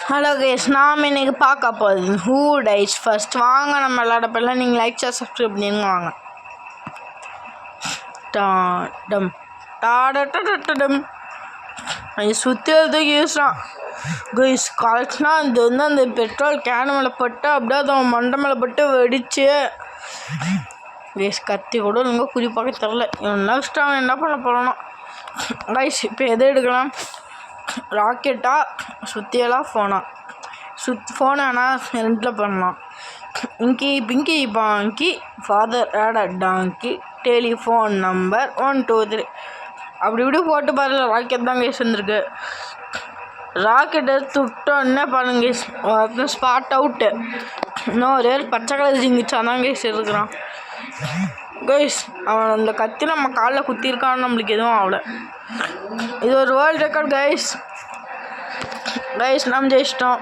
Hello guys, நாம் இன்னைக்கு பார்க்க போகுது ஹூ டைஸ் ஃபர்ஸ்ட். வாங்க நம்ம விளையாடப்பெல்லாம் நீங்கள் லைக் சப்ஸ்கிரைப் பண்ணிடுங்க. வாங்க. டாடம் டாடம் அது சுற்றி தூக்கி யூஸ்லாம் கைஸ் கரெக்ட்னா அது அந்த பெட்ரோல் கேன் மேலே பட்டு அப்படியே அது அவன் மண்டை மேலே பட்டு வெடிச்சு கைஸ் கத்தி கூட இங்கே குறிப்பாக தெரில. இவன் நெக்ஸ்ட் அவன் என்ன பண்ண போகிறானோ கைஸ். இப்போ எதை எடுக்கலாம்? ராக்கெட்டா சுற்றியெல்லாம் ஃபோனானா ரெண்டில் பண்ணலாம். இங்கி பிங்கி பாங்கி ஃபாதர் ஆட டாங்கி டெலிஃபோன் நம்பர் 1 2 3 அப்படி இப்படி போட்டு பாருங்க. ராக்கெட் தான் கேஸ் வந்துருக்கு. ராக்கெட்டை துட்டோன்னே பாருங்க ஸ்பாட் அவுட்டு. இன்னும் ஒரே பச்சை கலர் ஜிங்கிச்சாதான் கேஸ் இருக்கிறான் கைஸ். அவன் அந்த கத்தி நம்ம காலில் குத்திருக்கான்னு நம்மளுக்கு எதுவும் ஆகல. இது ஒரு வேர்ல்டு ரெக்கார்ட் கைஸ். நம்ம ஜெயிச்சிட்டோம்.